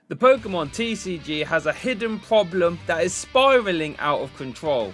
The Pokemon TCG has a hidden problem that is spiraling out of control.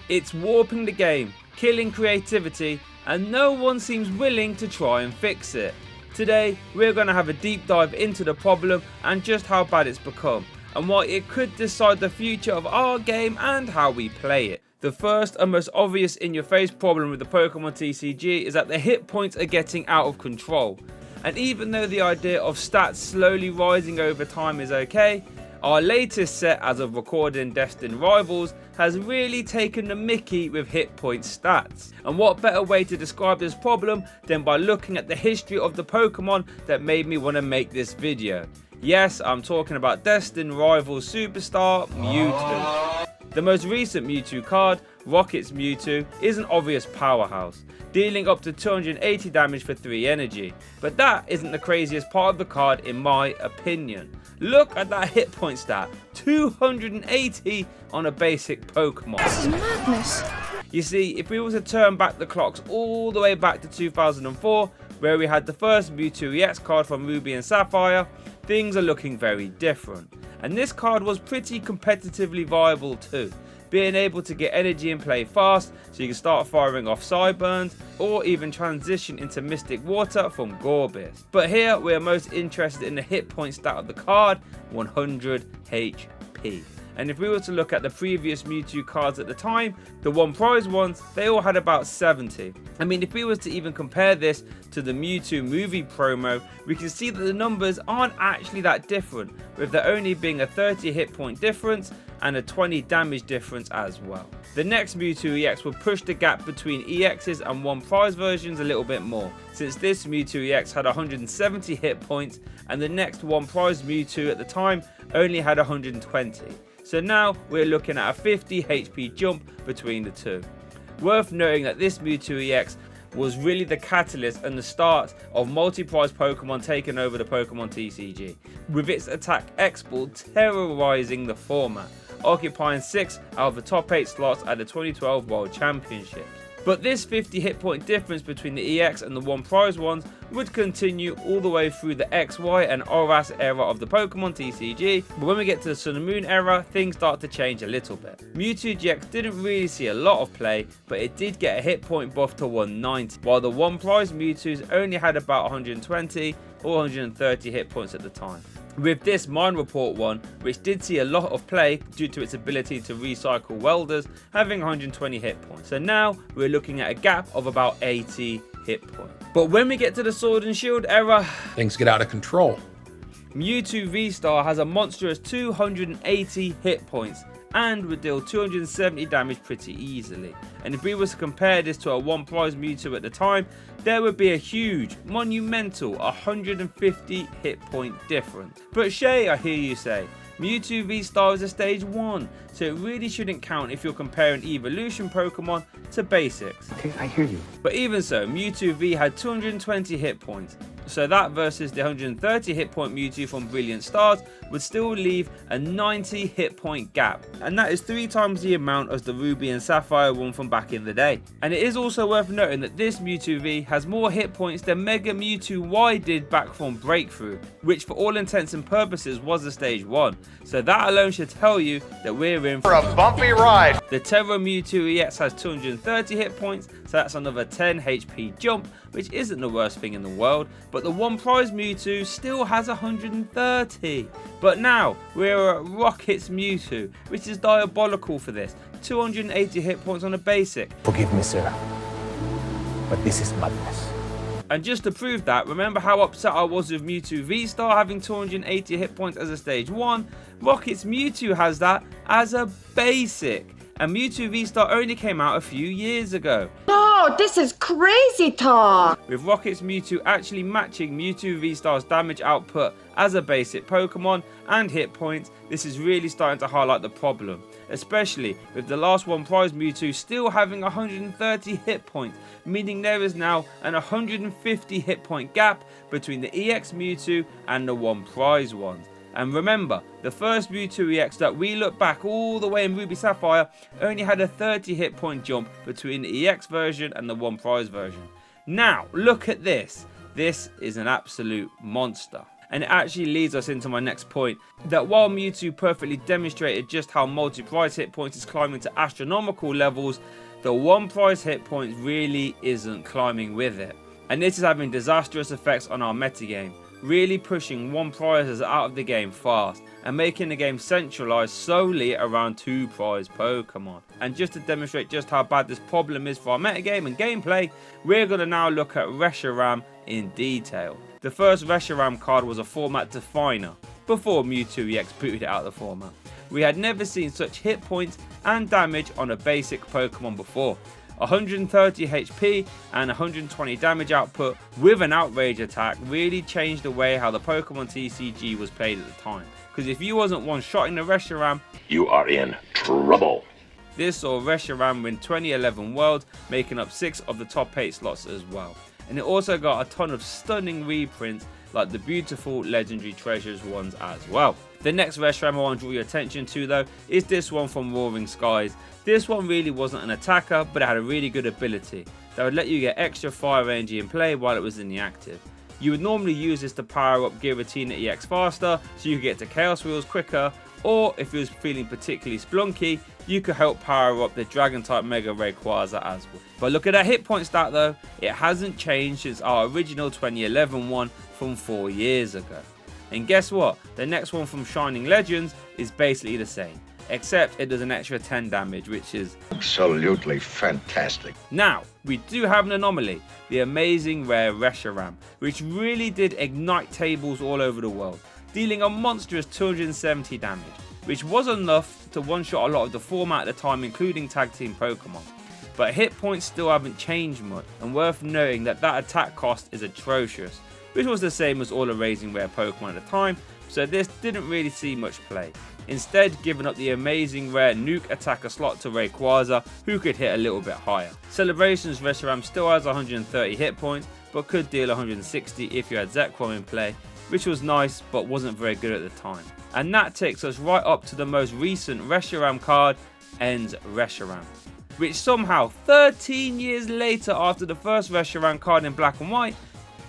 It's warping the game, killing creativity, and no one seems willing to try and fix it. Today, we're going to have a deep dive into the problem and just how bad it's become, and why it could decide the future of our game and how we play it. The first and most obvious in your face problem with the Pokemon TCG is that the hit points are getting out of control. And even though the idea of stats slowly rising over time is okay, our latest set as of recording Destined Rivals has really taken the mickey with hit point stats. And what better way to describe this problem than by looking at the history of the Pokemon that made me want to make this video. Yes, I'm talking about Destined Rivals Superstar Mewtwo. The most recent Mewtwo card, Rocket's Mewtwo, is an obvious powerhouse, dealing up to 280 damage for 3 energy. But that isn't the craziest part of the card in my opinion. Look at that hit point stat, 280 on a basic Pokemon. This is madness. You see, if we were to turn back the clocks all the way back to 2004, where we had the first Mewtwo EX card from Ruby and Sapphire, things are looking very different. And this card was pretty competitively viable too, being able to get energy and play fast so you can start firing off Sideburns or even transition into Mystic Water from Gorbis. But here we are most interested in the hit point stat of the card, 100 HP. And if we were to look at the previous Mewtwo cards at the time, the one prize ones, they all had about 70. I mean, if we was to even compare this to the Mewtwo movie promo, we can see that the numbers aren't actually that different, with there only being a 30 hit point difference and a 20 damage difference as well. The next Mewtwo EX will push the gap between EXs and one prize versions a little bit more, since this Mewtwo EX had 170 hit points and the next one prize Mewtwo at the time only had 120. So now we're looking at a 50 HP jump between the two. Worth noting that this Mewtwo EX was really the catalyst and the start of multi-prize Pokemon taking over the Pokemon TCG, with its attack X-Ball terrorizing the format, occupying 6 out of the top 8 slots at the 2012 World Championships. But this 50 hit point difference between the EX and the one prize ones would continue all the way through the XY and ORAS era of the Pokemon TCG, but when we get to the Sun and Moon era, things start to change a little bit. Mewtwo GX didn't really see a lot of play, but it did get a hit point buff to 190, while the one prize Mewtwo's only had about 120 or 130 hit points at the time. With this Mind Report one, which did see a lot of play due to its ability to recycle welders, having 120 hit points. So now we're looking at a gap of about 80 hit points. But when we get to the Sword and Shield era, things get out of control. Mewtwo V-Star has a monstrous 280 hit points and would deal 270 damage pretty easily. And if we were to compare this to a one prize Mewtwo at the time, there would be a huge, monumental 150 hit point difference. But Shay, I hear you say, Mewtwo V-Star is a stage 1, so it really shouldn't count if you're comparing evolution Pokemon to basics. Okay, I hear you. But even so, Mewtwo V had 220 hit points, so that versus the 130 hit point Mewtwo from Brilliant Stars would still leave a 90 hit point gap, and that is 3 times the amount as the Ruby and Sapphire one from back in the day. And it is also worth noting that this Mewtwo V has more hit points than Mega Mewtwo Y did back from Breakthrough, which for all intents and purposes was a stage 1, so that alone should tell you that we're in for a bumpy ride. The Terra Mewtwo EX has 230 hit points, so that's another 10 HP jump, which isn't the worst thing in the world, but the one prize Mewtwo still has 130. But now we're at Rocket's Mewtwo, which is diabolical for this, 280 hit points on a basic. Forgive me, sir, but this is madness. And just to prove that, remember how upset I was with Mewtwo V-Star having 280 hit points as a stage 1? Rocket's Mewtwo has that as a basic. And Mewtwo V-Star only came out a few years ago. No, this is crazy talk! With Rocket's Mewtwo actually matching Mewtwo V-Star's damage output as a basic Pokemon and hit points, this is really starting to highlight the problem. Especially with the last one prize Mewtwo still having 130 hit points, meaning there is now an 150 hit point gap between the EX Mewtwo and the one prize ones. And remember, the first Mewtwo EX that we look back all the way in Ruby Sapphire only had a 30 hit point jump between the EX version and the one prize version. Now, look at this. This is an absolute monster. And it actually leads us into my next point, that while Mewtwo perfectly demonstrated just how multi-prize hit points is climbing to astronomical levels, the one prize hit points really isn't climbing with it. And this is having disastrous effects on our metagame, really pushing one prizes out of the game fast and making the game centralized solely around 2 prize Pokemon. And just to demonstrate just how bad this problem is for our metagame and gameplay, we're going to now look at Reshiram in detail. The first Reshiram card was a format definer before Mewtwo EX booted it out of the format. We had never seen such hit points and damage on a basic Pokemon before. 130 HP and 120 damage output with an outrage attack really changed the way how the Pokemon TCG was played at the time. Because if you wasn't one-shotting the Reshiram, you are in trouble. This saw Reshiram win 2011 Worlds, making up 6 of the top 8 slots as well. And it also got a ton of stunning reprints like the beautiful legendary treasures ones as well. The next Reshiram I want to draw your attention to though is this one from Roaring Skies. This one really wasn't an attacker, but it had a really good ability that would let you get extra fire energy in play while it was in the active. You would normally use this to power up Giratina EX faster so you could get to Chaos Wheels quicker, or if you was feeling particularly splunky, you could help power up the Dragon type Mega Rayquaza as well. But look at that hit point stat though, it hasn't changed since our original 2011 one from 4 years ago. And guess what? The next one from Shining Legends is basically the same, except it does an extra 10 damage, which is absolutely fantastic. Now, we do have an anomaly, the amazing rare Reshiram, which really did ignite tables all over the world, dealing a monstrous 270 damage, which was enough to one-shot a lot of the format at the time, including tag team Pokemon. But hit points still haven't changed much, and worth noting that that attack cost is atrocious, which was the same as all the Raising Rare Pokemon at the time, so this didn't really see much play. Instead, giving up the amazing rare Nuke attacker slot to Rayquaza, who could hit a little bit higher. Celebrations Reshiram still has 130 hit points, but could deal 160 if you had Zekrom in play, which was nice but wasn't very good at the time. And that takes us right up to the most recent Reshiram card, Ends Reshiram, which somehow 13 years later after the first Reshiram card in black and white,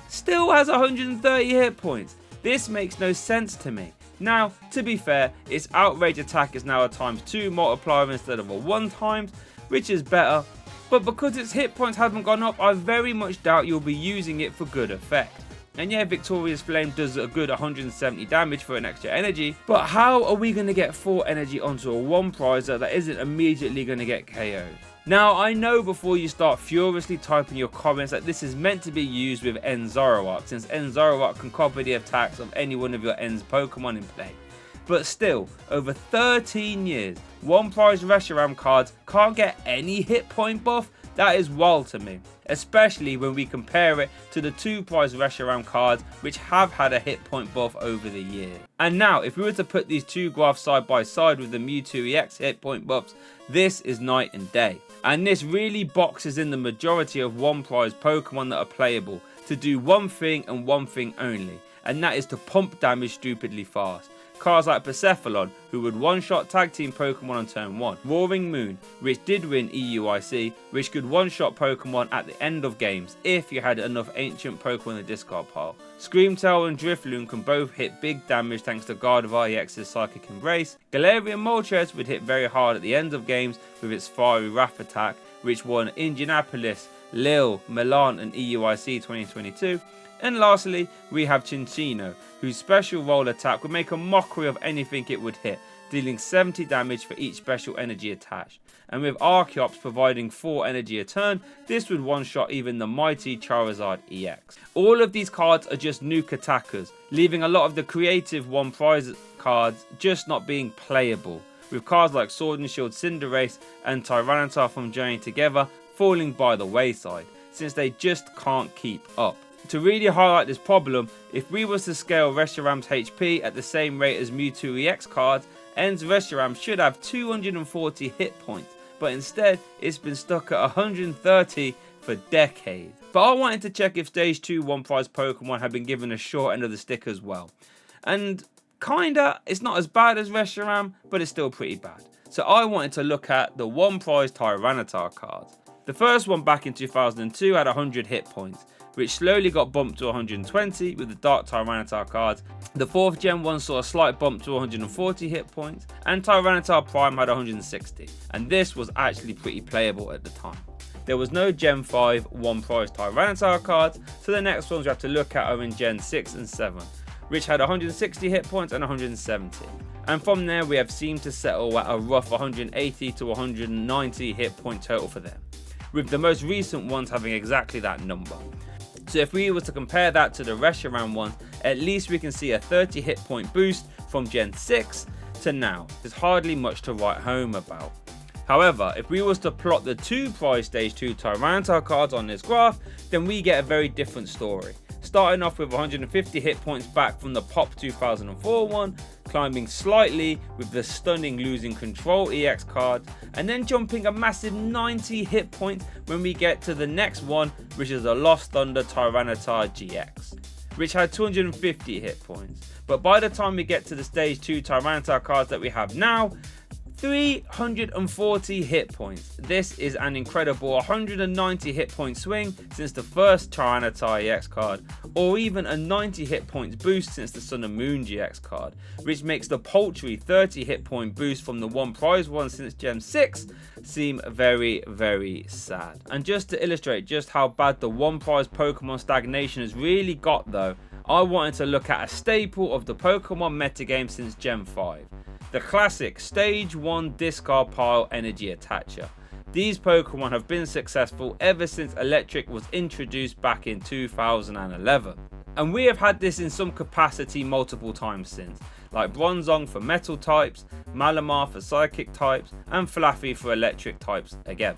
still has 130 hit points. This makes no sense to me. Now, to be fair, its outrage attack is now a ×2 multiplier instead of a 1 times, which is better, but because its hit points haven't gone up, I very much doubt you'll be using it for good effect. And yeah, Victoria's Flame does a good 170 damage for an extra energy, but how are we going to get 4 energy onto a 1 prizer that isn't immediately going to get KO'd? Now, I know before you start furiously typing your comments that this is meant to be used with End Zoroark, since End Zoroark can copy the attacks of any one of your End's Pokemon in play. But still, over 13 years, 1 prize Reshiram cards can't get any hit point buff? That is wild to me, especially when we compare it to the 2 prize Reshiram cards which have had a hit point buff over the year. And now, if we were to put these 2 graphs side by side with the Mewtwo EX hit point buffs, this is night and day. And this really boxes in the majority of 1 prize Pokemon that are playable to do one thing and one thing only, and that is to pump damage stupidly fast. Cards like Persephone, who would one-shot tag team Pokemon on turn 1. Roaring Moon, which did win EUIC, which could one-shot Pokemon at the end of games if you had enough ancient Pokemon in the discard pile. Screamtail and Drifloon can both hit big damage thanks to Gardevoir EX's Psychic Embrace. Galarian Moltres would hit very hard at the end of games with its Fiery Wrath attack, which won Indianapolis, Lille, Milan and EUIC 2022. And lastly, we have Cinccino, whose special roll attack would make a mockery of anything it would hit, dealing 70 damage for each special energy attached. And with Archeops providing 4 energy a turn, this would one-shot even the mighty Charizard EX. All of these cards are just nuke attackers, leaving a lot of the creative 1 prize cards just not being playable, with cards like Sword and Shield Cinderace and Tyranitar from Journey Together falling by the wayside, since they just can't keep up. To really highlight this problem, if we was to scale Reshiram's HP at the same rate as Mewtwo EX cards, Ends Reshiram should have 240 hit points, but instead it's been stuck at 130 for decades. But I wanted to check if Stage 2 1 prize Pokemon had been given a short end of the stick as well. And kinda, it's not as bad as Reshiram, but it's still pretty bad. So I wanted to look at the 1 prize Tyranitar cards. The first one back in 2002 had 100 hit points, which slowly got bumped to 120 with the Dark Tyranitar cards. The 4th Gen one saw a slight bump to 140 hit points, and Tyranitar Prime had 160, and this was actually pretty playable at the time. There was no Gen 5 one prize Tyranitar cards, so the next ones we have to look at are in Gen 6 and 7, which had 160 hit points and 170. And from there we have seemed to settle at a rough 180 to 190 hit point total for them, with the most recent ones having exactly that number. So if we were to compare that to the Reshiram ones, at least we can see a 30 hit point boost from Gen 6 to now. There's hardly much to write home about. However, if we was to plot the 2 prize stage 2 Tyranitar cards on this graph, then we get a very different story. Starting off with 150 hit points back from the Pop 2004 one, climbing slightly with the stunning Losing Control EX card, and then jumping a massive 90 hit points when we get to the next one, which is a Lost Thunder Tyranitar GX, which had 250 hit points. But by the time we get to the stage 2 Tyranitar cards that we have now, 340 hit points. This is an incredible 190 hit point swing since the first Tyranitar EX card, or even a 90 hit points boost since the Sun and Moon GX card, which makes the paltry 30 hit point boost from the one prize one since Gen 6 seem very, very sad. And just to illustrate just how bad the one prize Pokemon stagnation has really got though, I wanted to look at a staple of the Pokemon metagame since Gen 5. The classic Stage 1 discard pile energy attacher. These Pokemon have been successful ever since Electric was introduced back in 2011. And we have had this in some capacity multiple times since, like Bronzong for metal types, Malamar for psychic types, and Flaffy for electric types again.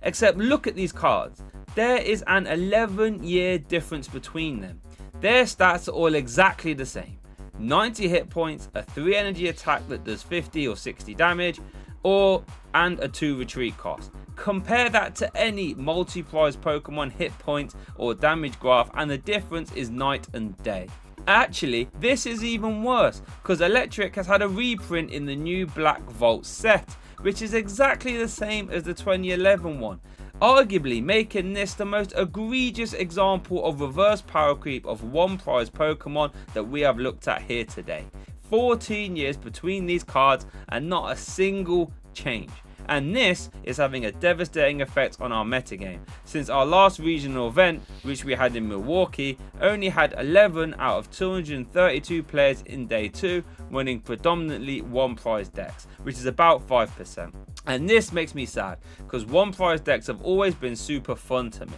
Except look at these cards, there is an 11-year difference between them. Their stats are all exactly the same. 90 hit points, a 3 energy attack that does 50 or 60 damage, and a 2 retreat cost. Compare that to any multi-prize Pokemon hit points or damage graph and the difference is night and day. Actually, this is even worse because Electric has had a reprint in the new Black Vault set, which is exactly the same as the 2011 one, arguably making this the most egregious example of reverse power creep of one prize Pokemon that we have looked at here today. 14 years between these cards and not a single change. And this is having a devastating effect on our metagame, since our last regional event, which we had in Milwaukee, only had 11 out of 232 players in day 2 winning predominantly one prize decks, which is about 5%. And this makes me sad, because one prize decks have always been super fun to me.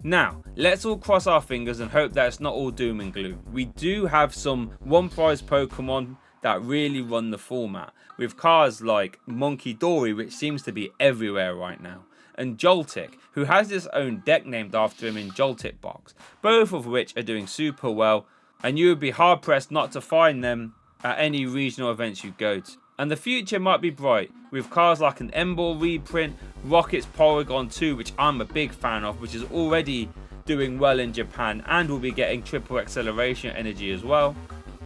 Now, let's all cross our fingers and hope that it's not all doom and gloom. We do have some one prize Pokemon that really run the format, with cards like Monkey Dory, which seems to be everywhere right now, and Joltik, who has his own deck named after him in Joltik Box, both of which are doing super well, and you would be hard pressed not to find them at any regional events you go to. And the future might be bright, with cards like an Emball reprint, Rocket's Porygon 2, which I'm a big fan of, which is already doing well in Japan and will be getting triple acceleration energy as well.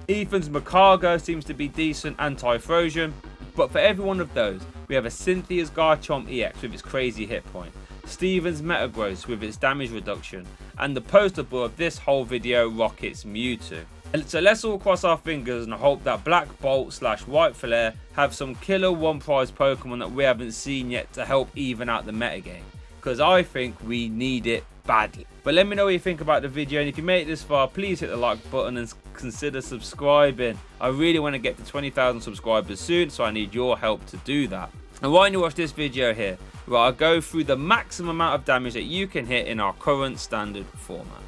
Ethan's Macargo seems to be decent and Typhlosion, but for every one of those, we have a Cynthia's Garchomp EX with its crazy hit point, Steven's Metagross with its damage reduction, and the poster boy of this whole video, Rocket's Mewtwo. So let's all cross our fingers and hope that Black Bolt / White Flare have some killer one prize Pokemon that we haven't seen yet to help even out the metagame, because I think we need it badly. But let me know what you think about the video, and if you made it this far, please hit the like button and consider subscribing. I really want to get to 20,000 subscribers soon, so I need your help to do that. And why don't you watch this video here, where I go through the maximum amount of damage that you can hit in our current standard format.